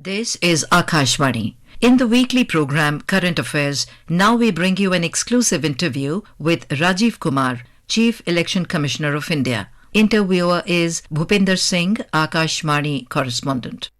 This is Akashvani. In the weekly program Current Affairs, now we bring you an exclusive interview with Rajiv Kumar, Chief Election Commissioner of India. Interviewer is Bhupinder Singh, Akashvani correspondent.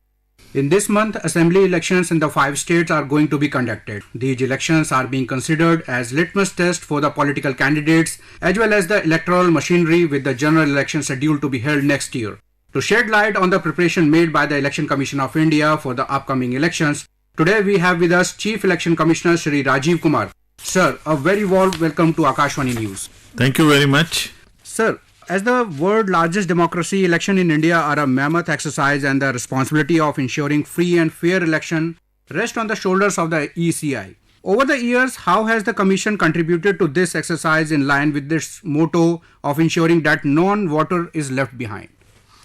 In this month, assembly elections in the 5 states are going to be conducted. These elections are being considered as litmus test for the political candidates as well as the electoral machinery, with the general election scheduled to be held next year. To shed light on the preparation made by the Election Commission of India for the upcoming elections, today we have with us Chief Election Commissioner Shri Rajiv Kumar. Sir, a very warm welcome to Akashvani News. Thank you very much. Sir, as the world's largest democracy, election in India are a mammoth exercise, and the responsibility of ensuring free and fair election rests on the shoulders of the ECI. Over the years, how has the Commission contributed to this exercise in line with this motto of ensuring that non-voter is left behind?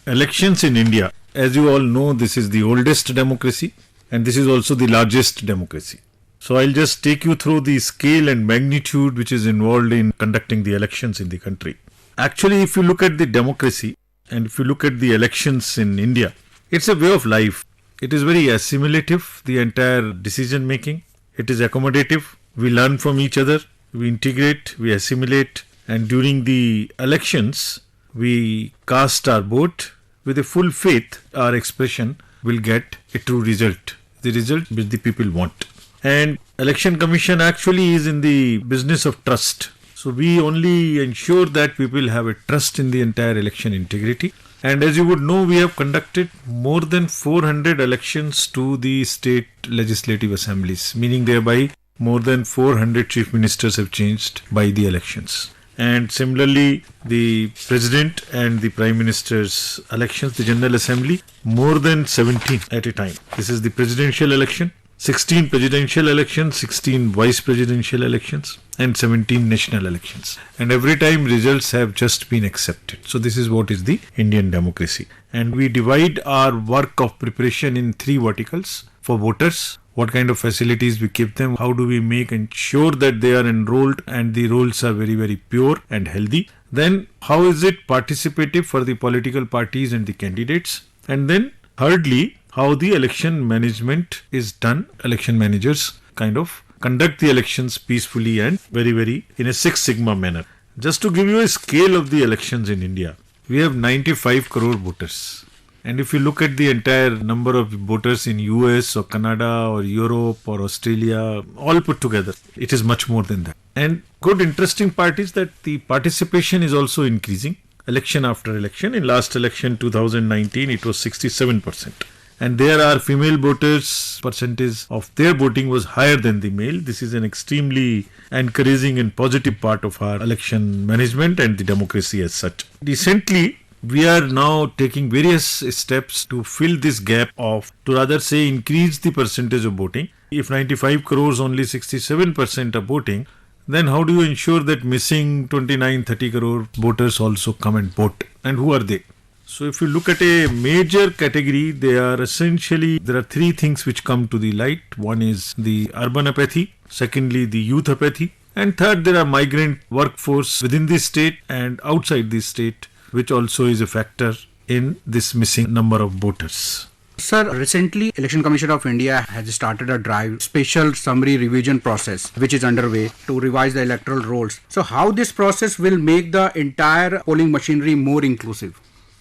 Elections in India, as you all know, this is the oldest democracy and this is also the largest democracy. So I'll just take you through the scale and magnitude which is involved in conducting the elections in the country. Actually, if you look at the democracy and if you look at the elections in India, it's a way of life. It is very assimilative, the entire decision making. It is accommodative. We learn from each other, we integrate, we assimilate, and during the elections, we cast our vote with a full faith our expression will get a true result, the result which the people want. And Election Commission actually is in the business of trust. So we only ensure that people have a trust in the entire election integrity. And as you would know, we have conducted more than 400 elections to the state legislative assemblies, meaning thereby more than 400 chief ministers have changed by the elections. And similarly, the President and the Prime Minister's elections, the General Assembly, more than 17 at a time. This is the presidential election, 16 presidential elections, 16 vice presidential elections, and 17 national elections. And every time results have just been accepted. So this is what is the Indian democracy. And we divide our work of preparation in 3 verticals. For voters, what kind of facilities we give them, how do we make ensure that they are enrolled and the rolls are very, very pure and healthy. Then how is it participative for the political parties and the candidates. And then thirdly, how the election management is done. Election managers kind of conduct the elections peacefully and very, very in a Six Sigma manner. Just to give you a scale of the elections in India, we have 95 crore voters. And if you look at the entire number of voters in US or Canada or Europe or Australia, all put together, it is much more than that. And good interesting part is that the participation is also increasing election after election. In last election 2019, it was 67%. And there are female voters, percentage of their voting was higher than the male. This is an extremely encouraging and positive part of our election management and the democracy as such. Recently, we are now taking various steps to fill this gap of, to rather say, increase the percentage of voting. If 95 crores only 67% are voting, then how do you ensure that missing 29-30 crore voters also come and vote? And who are they? So if you look at a major category, there are 3 things which come to the light. One is the urban apathy, secondly the youth apathy, and third there are migrant workforce within the state and outside the state, which also is a factor in this missing number of voters. Sir, recently Election Commission of India has started a drive, special summary revision process, which is underway to revise the electoral rolls. So how this process will make the entire polling machinery more inclusive?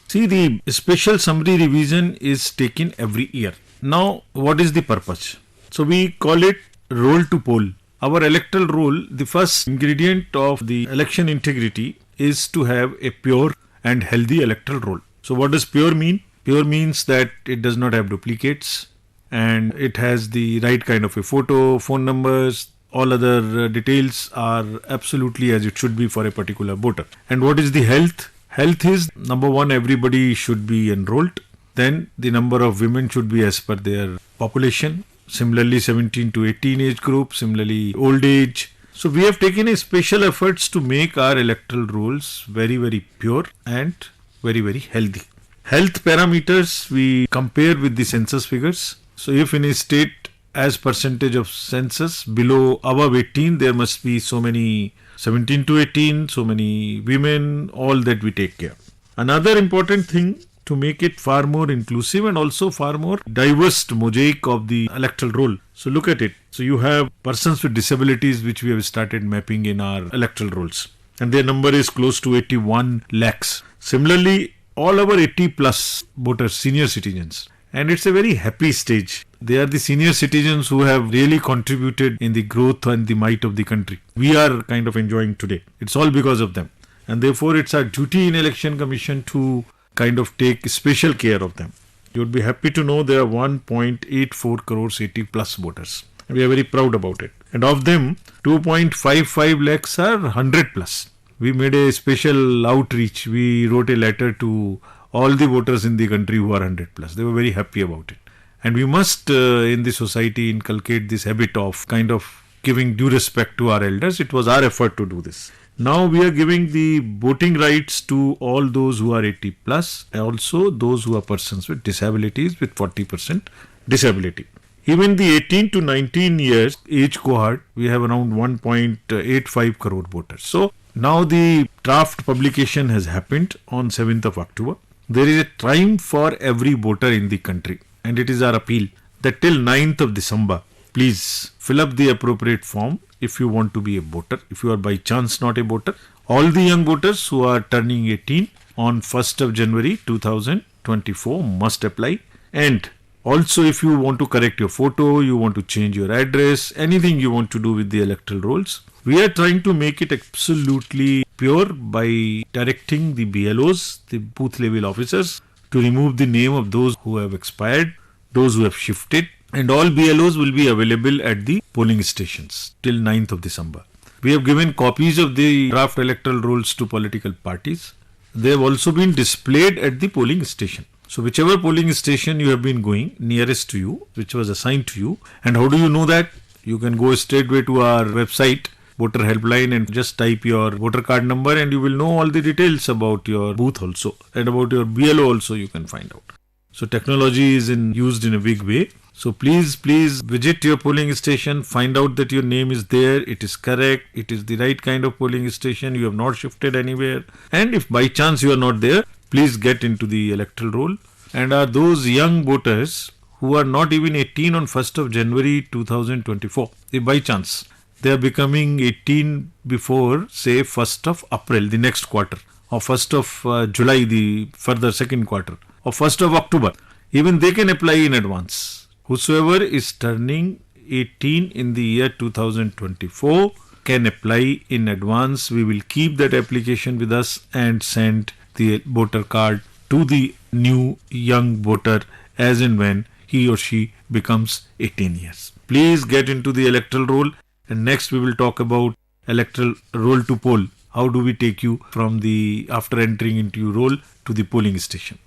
See, the special summary revision is taken every year. Now, what is the purpose? So we call it roll to poll. Our electoral roll, the first ingredient of the election integrity is to have a pure and healthy electoral roll. So what does pure mean? Pure means that it does not have duplicates and it has the right kind of a photo, phone numbers, all other details are absolutely as it should be for a particular voter. And what is the health? Health is, number one, everybody should be enrolled. Then the number of women should be as per their population. Similarly, 17 to 18 age group, similarly old age. So we have taken a special efforts to make our electoral rolls very, very pure and very, very healthy. Health parameters we compare with the census figures. So if in a state as percentage of census below above 18, there must be so many 17 to 18, so many women, all that we take care. Another important thing to make it far more inclusive and also far more diverse mosaic of the electoral roll. So look at it. So you have persons with disabilities which we have started mapping in our electoral rolls. And their number is close to 81 lakhs. Similarly, all our 80 plus voters, senior citizens. And it's a very happy stage. They are the senior citizens who have really contributed in the growth and the might of the country. We are kind of enjoying today. It's all because of them. And therefore, it's our duty in Election Commission to kind of take special care of them. You would be happy to know there are 1.84 crores 80 plus voters. We are very proud about it. And of them, 2.55 lakhs are 100 plus. We made a special outreach. We wrote a letter to all the voters in the country who are 100 plus. They were very happy about it. And we must in the society inculcate this habit of kind of giving due respect to our elders. It was our effort to do this. Now we are giving the voting rights to all those who are 80 plus, and also those who are persons with disabilities with 40% disability. Even the 18 to 19 years age cohort, we have around 1.85 crore voters. So now the draft publication has happened on 7th of October. There is a triumph for every voter in the country, and it is our appeal that till 9th of December, please fill up the appropriate form if you want to be a voter. If you are by chance not a voter, all the young voters who are turning 18 on 1st of January 2024 must apply. And also if you want to correct your photo, you want to change your address, anything you want to do with the electoral rolls, we are trying to make it absolutely pure by directing the BLOs, the booth level officers, to remove the name of those who have expired, those who have shifted, and all BLOs will be available at the polling stations till 9th of December. We have given copies of the draft electoral rolls to political parties. They have also been displayed at the polling station. So whichever polling station you have been going nearest to you, which was assigned to you, and how do you know that? You can go straightway to our website, voter helpline, and just type your voter card number and you will know all the details about your booth also, and about your BLO also you can find out. So technology is used in a big way. So please visit your polling station, find out that your name is there, it is correct, it is the right kind of polling station, you have not shifted anywhere. And if by chance you are not there, please get into the electoral roll. And are those young voters who are not even 18 on 1st of January 2024, if by chance they are becoming 18 before say 1st of April, the next quarter, or 1st of July, the further second quarter, or 1st of October, even they can apply in advance. Whosoever is turning 18 in the year 2024 can apply in advance. We will keep that application with us and send the voter card to the new young voter as and when he or she becomes 18 years. Please get into the electoral roll, and next we will talk about electoral roll to poll. How do we take you from the after entering into your roll to the polling station?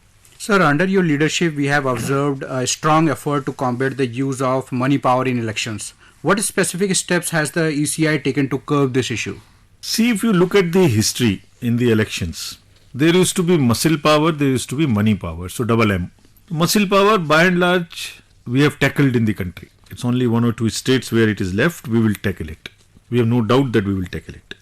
Sir, under your leadership, we have observed a strong effort to combat the use of money power in elections. What specific steps has the ECI taken to curb this issue? See, if you look at the history in the elections, there used to be muscle power, there used to be money power, so double M. Muscle power, by and large, we have tackled in the country. It's only one or two states where it is left, we will tackle it. We have no doubt that we will tackle it.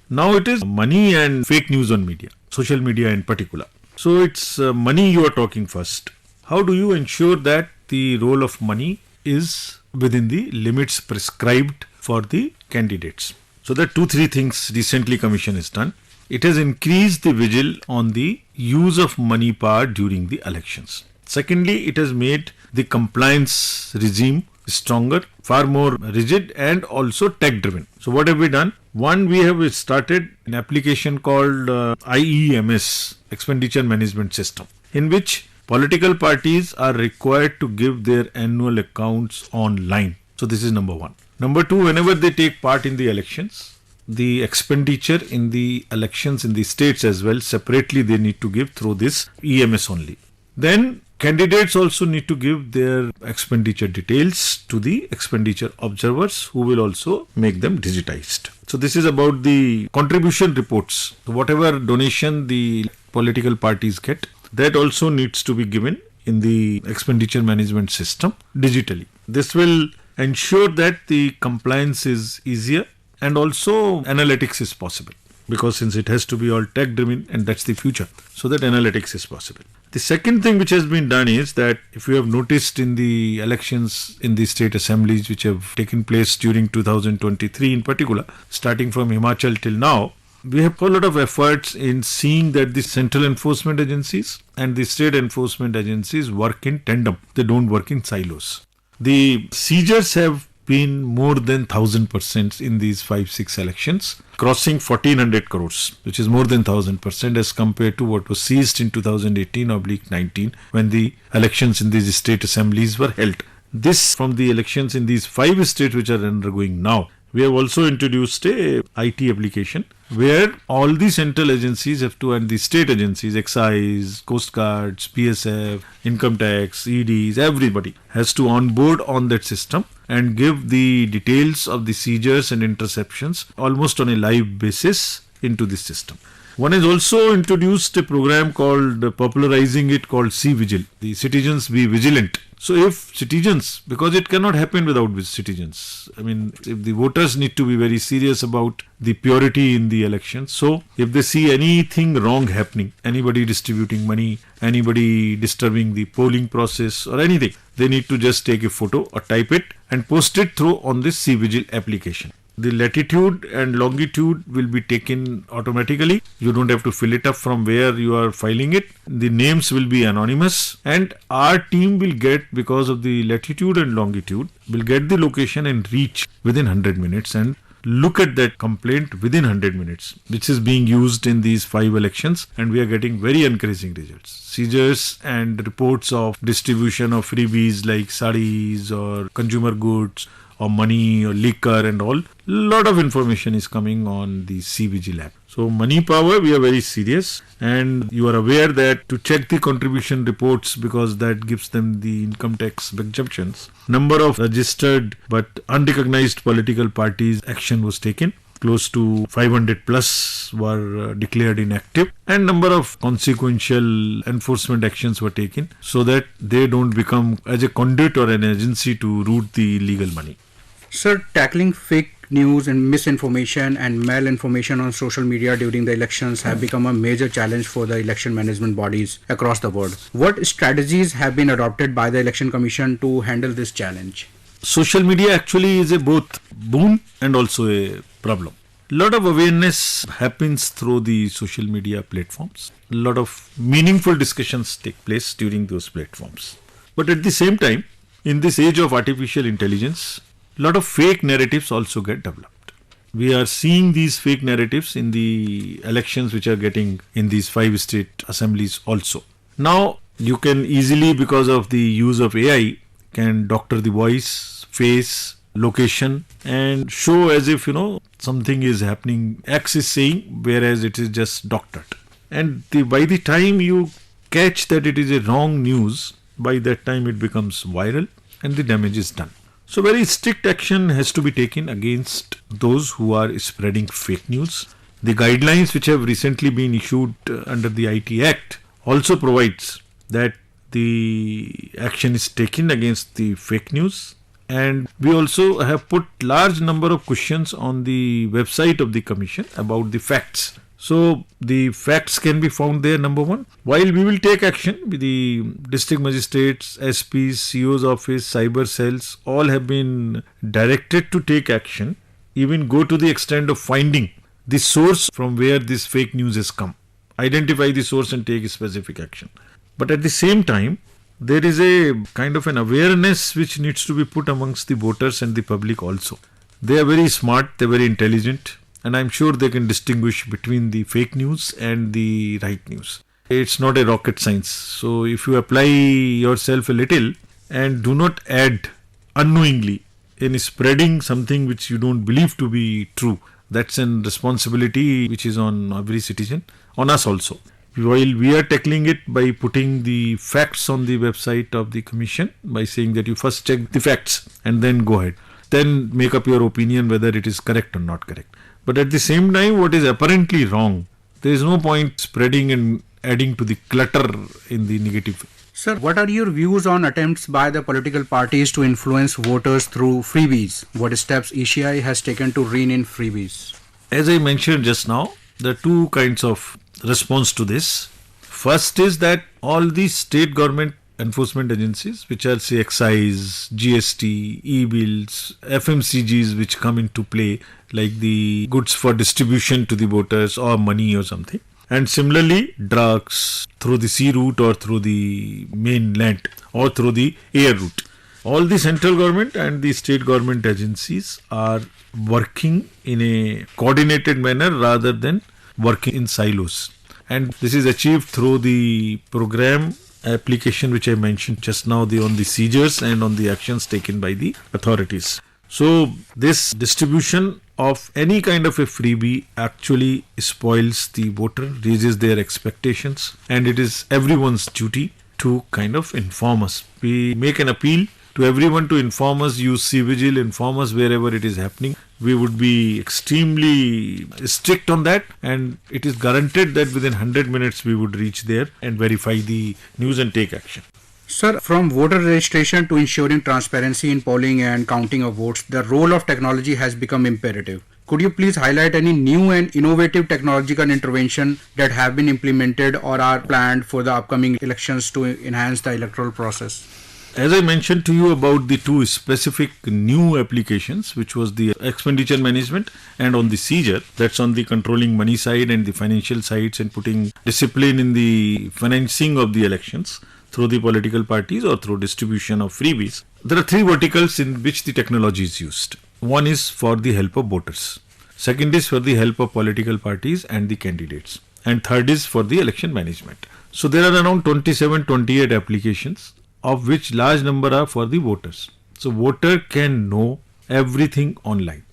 Now it is money and fake news on media, social media in particular. So it's money you are talking first. How do you ensure that the role of money is within the limits prescribed for the candidates? So there are 2-3 things recently Commission has done. It has increased the vigil on the use of money power during the elections. Secondly, it has made the compliance regime stronger, far more rigid, and also tech driven. So what have we done? One, we have started an application called IEMS, Expenditure Management System, in which political parties are required to give their annual accounts online. So this is number one. Number two, whenever they take part in the elections, the expenditure in the elections in the states as well, separately they need to give through this EMS only. Then candidates also need to give their expenditure details to the expenditure observers, who will also make them digitized. So this is about the contribution reports. So whatever donation the political parties get, that also needs to be given in the expenditure management system digitally. This will ensure that the compliance is easier and also analytics is possible. because since it has to be all tech driven and that's the future, so that analytics is possible. The second thing which has been done is that if you have noticed in the elections in the state assemblies which have taken place during 2023 in particular, starting from Himachal till now, we have put a lot of efforts in seeing that the central enforcement agencies and the state enforcement agencies work in tandem. They don't work in silos. The seizures have been more than 1000% in these 5-6 elections, crossing 1400 crores, which is more than 1000% as compared to what was seized in 2018/19 when the elections in these state assemblies were held. This from the elections in these 5 states which are undergoing now. We have also introduced a IT application where all the central agencies have to, and the state agencies, excise, coast guards, PSF, income tax, EDs, everybody has to onboard on that system and give the details of the seizures and interceptions almost on a live basis into this system. One has also introduced a program called, popularizing it, called Sea Vigil. The citizens be vigilant. So if citizens, because it cannot happen without citizens, I mean, if the voters need to be very serious about the purity in the election. So if they see anything wrong happening, anybody distributing money, anybody disturbing the polling process or anything, they need to just take a photo or type it and post it through on this Sea Vigil application. The latitude and longitude will be taken automatically. You don't have to fill it up from where you are filing it. The names will be anonymous, and our team will get, because of the latitude and longitude, will get the location and reach within 100 minutes and look at that complaint within 100 minutes, which is being used in these 5 elections, and we are getting very encouraging results. Seizures and reports of distribution of freebies like sarees or consumer goods or money or liquor and all, lot of information is coming on the Sea Vigil app. So money power, we are very serious, and you are aware that to check the contribution reports, because that gives them the income tax exemptions, number of registered but unrecognized political parties, action was taken. Close to 500 plus were declared inactive, and number of consequential enforcement actions were taken so that they don't become as a conduit or an agency to route the illegal money. Sir, tackling fake news and misinformation and malinformation on social media during the elections have become a major challenge for the election management bodies across the world. What strategies have been adopted by the Election Commission to handle this challenge? Social media actually is a both boon and also a problem. A lot of awareness happens through the social media platforms. A lot of meaningful discussions take place during those platforms. But at the same time, in this age of artificial intelligence, a lot of fake narratives also get developed. We are seeing these fake narratives in the elections which are getting in these 5 state assemblies also. Now, you can easily, because of the use of AI, can doctor the voice, face, location, and show as if, something is happening, X is saying, whereas it is just doctored. And by the time you catch that it is a wrong news, by that time it becomes viral and the damage is done. So very strict action has to be taken against those who are spreading fake news. The guidelines which have recently been issued under the IT Act also provides that the action is taken against the fake news, and we also have put large number of questions on the website of the Commission about the facts. So the facts can be found there, number one. While we will take action with the district magistrates, SPs, CO's office, cyber cells, all have been directed to take action, even go to the extent of finding the source from where this fake news has come. Identify the source and take specific action. But at the same time, there is a kind of an awareness which needs to be put amongst the voters and the public also. They are very smart, they are very intelligent, and I'm sure they can distinguish between the fake news and the right news. It's not a rocket science. So if you apply yourself a little and do not add unknowingly in spreading something which you don't believe to be true, that's a responsibility which is on every citizen, on us also. While we are tackling it by putting the facts on the website of the Commission, by saying that you first check the facts and then go ahead. Then make up your opinion whether it is correct or not correct. But at the same time, what is apparently wrong, there is no point spreading and adding to the clutter in the negative. Sir, what are your views on attempts by the political parties to influence voters through freebies? What steps ECI has taken to rein in freebies? As I mentioned just now, There are two kinds of response to this. First is that all the state government enforcement agencies, which are say excise, GST, e-bills, FMCGs which come into play, like the goods for distribution to the voters or money or something. And similarly, drugs through the sea route or through the mainland or through the air route. All the central government and the state government agencies are working in a coordinated manner rather than working in silos. And this is achieved through the program application which I mentioned just now, on the seizures and on the actions taken by the authorities. So this distribution of any kind of a freebie actually spoils the voter, raises their expectations, and it is everyone's duty to kind of inform us. We make an appeal to everyone to inform us, use C-Vigil, inform us wherever it is happening. We would be extremely strict on that, and it is guaranteed that within 100 minutes we would reach there and verify the news and take action. Sir, from voter registration to ensuring transparency in polling and counting of votes, the role of technology has become imperative. Could you please highlight any new and innovative technological intervention that have been implemented or are planned for the upcoming elections to enhance the electoral process? As I mentioned to you about the two specific new applications, which was the expenditure management and on the seizure, that's on the controlling money side and the financial sides and putting discipline in the financing of the elections through the political parties or through distribution of freebies. There are three verticals in which the technology is used. One is for the help of voters. Second is for the help of political parties and the candidates. And third is for the election management. So there are around 27-28 applications, of which large number are for the voters. So voter can know everything online.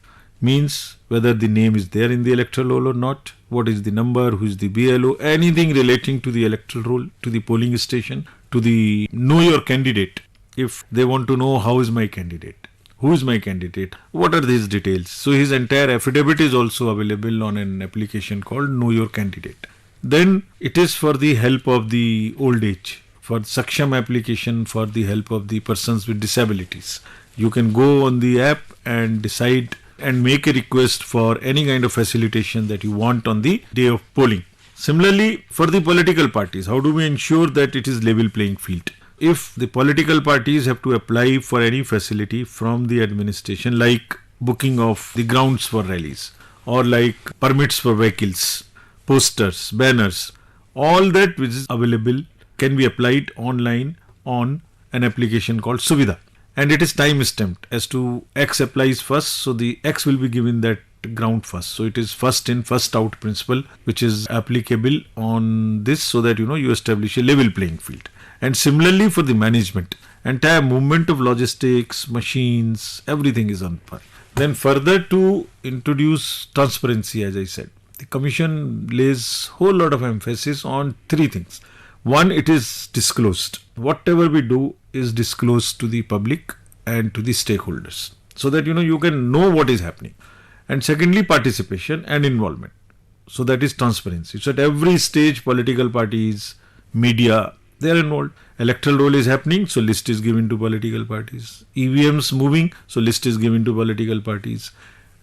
Means whether the name is there in the electoral roll or not, what is the number, who is the BLO, anything relating to the electoral roll, to the polling station, to the know your candidate. If they want to know how is my candidate, who is my candidate, what are his details. So his entire affidavit is also available on an application called Know Your Candidate. Then it is for the help of the old age, for Saksham application for the help of the persons with disabilities. You can go on the app and decide and make a request for any kind of facilitation that you want on the day of polling. Similarly, for the political parties, how do we ensure that it is level playing field? If the political parties have to apply for any facility from the administration, like booking of the grounds for rallies or like permits for vehicles, posters, banners, all that which is available can be applied online on an application called Suvidha. And it is time stamped as to X applies first, so the X will be given that ground first. So it is first in, first out principle which is applicable on this, so that you establish a level playing field. And similarly for the management, entire movement of logistics, machines, everything is on par. Then further to introduce transparency, as I said, the commission lays whole lot of emphasis on three things. One, it is disclosed. Whatever we do is disclosed to the public and to the stakeholders, so that you can know what is happening. And secondly, participation and involvement. So that is transparency. So at every stage, political parties, media, they are involved. Electoral roll is happening, so list is given to political parties. EVMs moving, so list is given to political parties.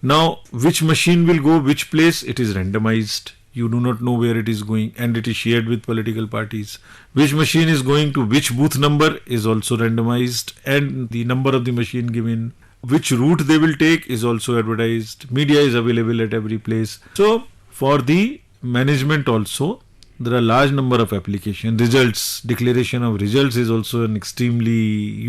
Now, which machine will go which place, it is randomized. You do not know where it is going, and it is shared with political parties. Which machine is going to which booth number is also randomized, and the number of the machine given. Which route they will take is also advertised. Media is available at every place. So for the management also, there are large number of applications. Results, declaration of results is also an extremely,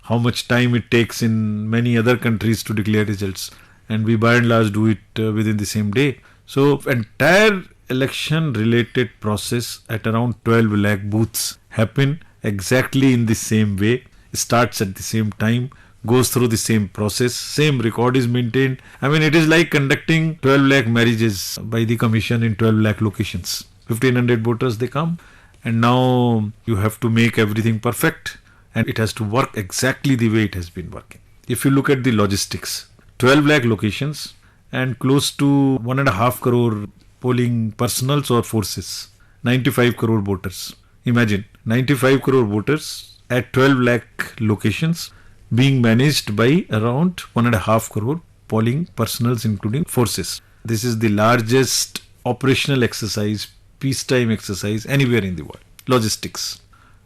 how much time it takes in many other countries to declare results. And we by and large do it within the same day. So entire election related process at around 12 lakh booths happen exactly in the same way, starts at the same time, goes through the same process, same record is maintained. It is like conducting 12 lakh marriages by the commission in 12 lakh locations. 1500 voters, they come, and now you have to make everything perfect, and it has to work exactly the way it has been working. If you look at the logistics, 12 lakh locations and close to 1.5 crore polling personals or forces, 95 crore voters. Imagine 95 crore voters at 12 lakh locations being managed by around 1.5 crore polling personals including forces. This is the largest operational exercise, peacetime exercise anywhere in the world. Logistics.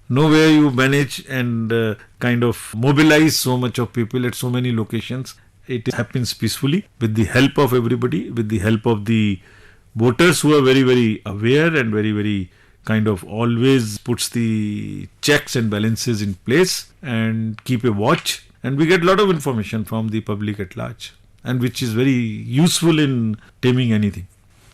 Nowhere you manage and kind of mobilize so much of people at so many locations. It happens peacefully with the help of everybody, with the help of the voters who are very, very aware and very, very kind of always puts the checks and balances in place and keep a watch. And we get a lot of information from the public at large, and which is very useful in taming anything.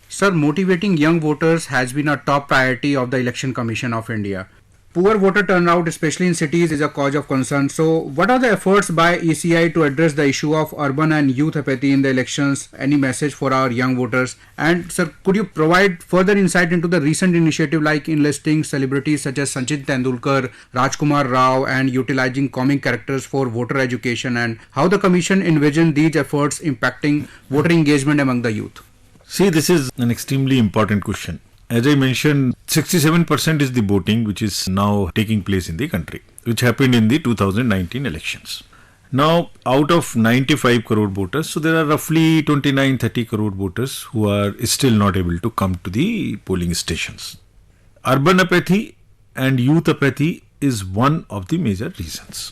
Sir, motivating young voters has been a top priority of the Election Commission of India. Poor voter turnout, especially in cities, is a cause of concern. So, what are the efforts by ECI to address the issue of urban and youth apathy in the elections? Any message for our young voters? And, sir, could you provide further insight into the recent initiative like enlisting celebrities such as Sachin Tendulkar, Raj Kumar Rao, and utilizing comic characters for voter education, and how the Commission envisioned these efforts impacting voter engagement among the youth? See, this is an extremely important question. As I mentioned, 67% is the voting which is now taking place in the country, which happened in the 2019 elections. Now, out of 95 crore voters, so there are roughly 29-30 crore voters who are still not able to come to the polling stations. Urban apathy and youth apathy is one of the major reasons.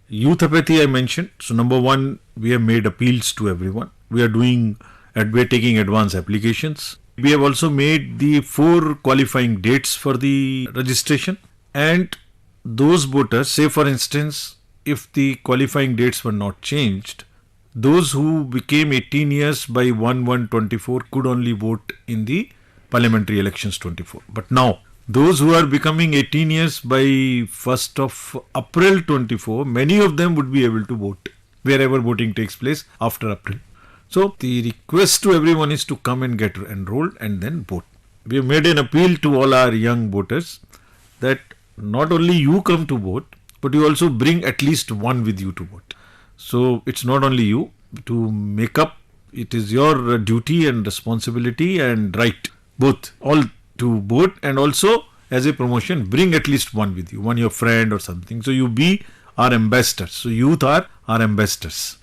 Youth apathy I mentioned. So, number one, we have made appeals to everyone. We are taking advance applications. We have also made the 4 qualifying dates for the registration, and those voters, say for instance, if the qualifying dates were not changed, those who became 18 years by 1/1/24 could only vote in the parliamentary elections 24. But now, those who are becoming 18 years by 1st of April 24, many of them would be able to vote wherever voting takes place after April. So, the request to everyone is to come and get enrolled and then vote. We have made an appeal to all our young voters that not only you come to vote, but you also bring at least one with you to vote. So, it's not only you to make up, it is your duty and responsibility and right, both, all to vote, and also as a promotion, bring at least one with you, one your friend or something. So, you be our ambassadors. So, youth are our ambassadors.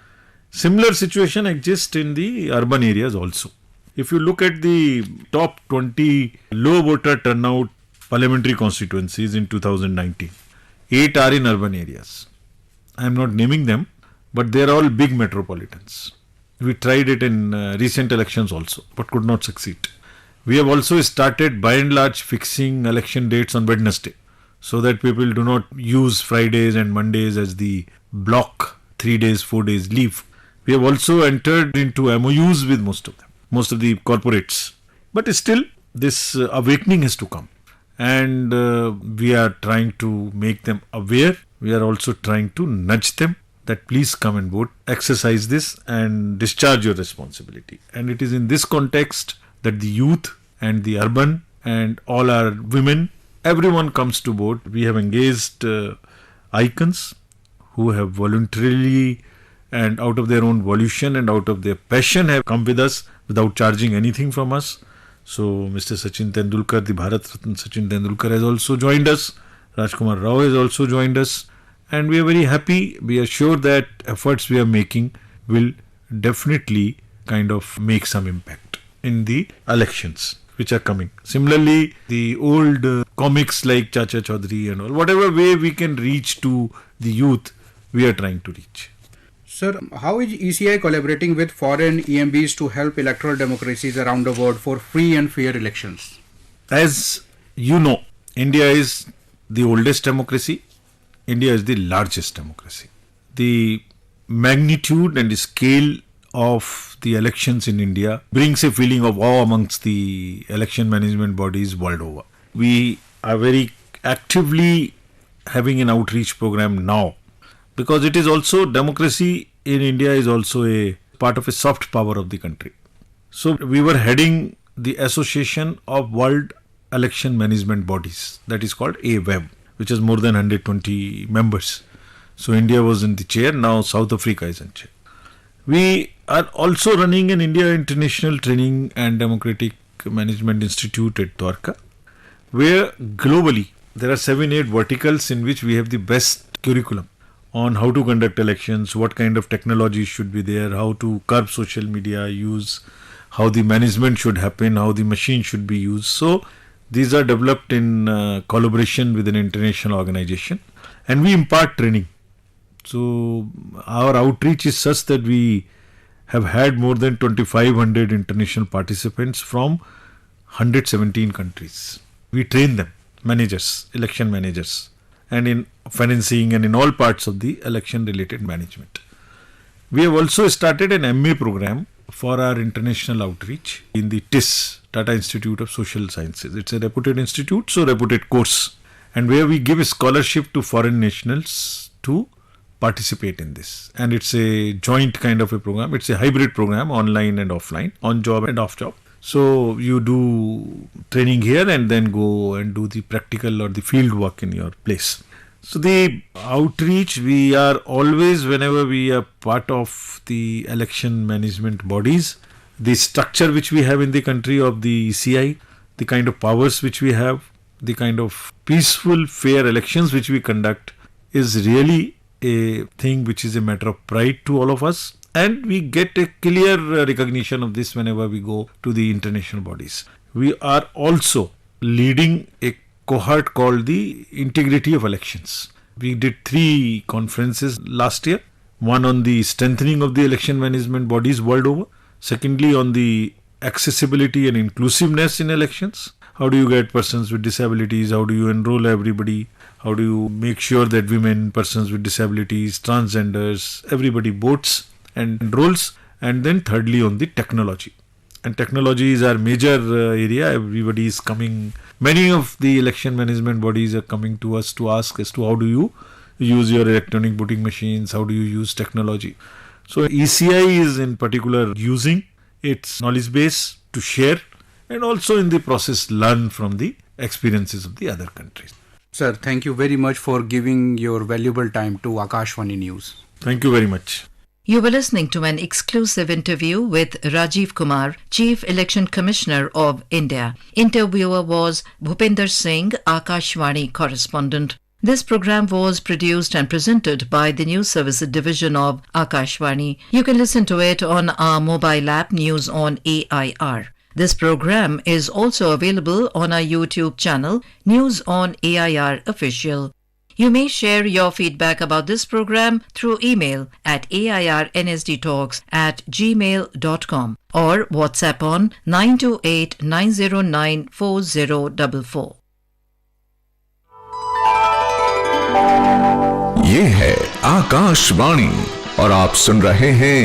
Similar situation exists in the urban areas also. If you look at the top 20 low voter turnout parliamentary constituencies in 2019, 8 are in urban areas. I am not naming them, but they are all big metropolitans. We tried it in recent elections also, but could not succeed. We have also started by and large fixing election dates on Wednesday, so that people do not use Fridays and Mondays as the block 3 days, 4 days leave. We have also entered into MOUs with most of them, most of the corporates. But still, this awakening has to come. And we are trying to make them aware. We are also trying to nudge them that please come and vote, exercise this and discharge your responsibility. And it is in this context that the youth and the urban and all our women, everyone comes to vote. We have engaged icons who have voluntarily and out of their own volition and out of their passion have come with us without charging anything from us. So Mr. Sachin Tendulkar, the Bharat Ratna Sachin Tendulkar has also joined us. Raj Kumar Rao has also joined us. And we are very happy. We are sure that efforts we are making will definitely kind of make some impact in the elections which are coming. Similarly, the old comics like Chacha Chaudhary and all, whatever way we can reach to the youth, we are trying to reach. Sir, how is ECI collaborating with foreign EMBs to help electoral democracies around the world for free and fair elections? As you know, India is the oldest democracy. India is the largest democracy. The magnitude and the scale of the elections in India brings a feeling of awe amongst the election management bodies world over. We are very actively having an outreach program now, because it is also, democracy in India is also a part of a soft power of the country. So we were heading the Association of World Election Management Bodies, that is called AWEB, which has more than 120 members. So India was in the chair, now South Africa is in chair. We are also running an India International Training and Democratic Management Institute at Dwarka, where globally there are 7-8 verticals in which we have the best curriculum on how to conduct elections, what kind of technology should be there, how to curb social media use, how the management should happen, how the machine should be used. So these are developed in collaboration with an international organization, and we impart training. So our outreach is such that we have had more than 2,500 international participants from 117 countries. We train them, managers, election managers, and in financing and in all parts of the election related management. We have also started an MA program for our international outreach in the TIS, Tata Institute of Social Sciences. It's a reputed institute, so reputed course, and where we give a scholarship to foreign nationals to participate in this. And it's a joint kind of a program. It's a hybrid program, online and offline, on job and off job. So you do training here and then go and do the practical or the field work in your place. So the outreach, we are always, whenever we are part of the election management bodies, the structure which we have in the country of the ECI, the kind of powers which we have, the kind of peaceful, fair elections which we conduct is really a thing which is a matter of pride to all of us. And we get a clear recognition of this whenever we go to the international bodies. We are also leading a cohort called the Integrity of Elections. We did 3 conferences last year. One on the strengthening of the election management bodies world over. Secondly, on the accessibility and inclusiveness in elections. How do you get persons with disabilities? How do you enroll everybody? How do you make sure that women, persons with disabilities, transgenders, everybody votes and enrolls? And then thirdly, on the technology. And technology is our major area. Everybody is coming. Many of the election management bodies are coming to us to ask as to how do you use your electronic voting machines? How do you use technology? So ECI is in particular using its knowledge base to share and also in the process learn from the experiences of the other countries. Sir, thank you very much for giving your valuable time to Akashvani News. Thank you very much. You were listening to an exclusive interview with Rajiv Kumar, Chief Election Commissioner of India. Interviewer was Bhupinder Singh, Akashvani correspondent. This program was produced and presented by the News Services Division of Akashvani. You can listen to it on our mobile app News on AIR. This program is also available on our YouTube channel, News on AIR Official. You may share your feedback about this program through email at airnsdtalks@gmail.com or WhatsApp on 928-909-4044. ये है आकाशवाणी और आप सुन रहे हैं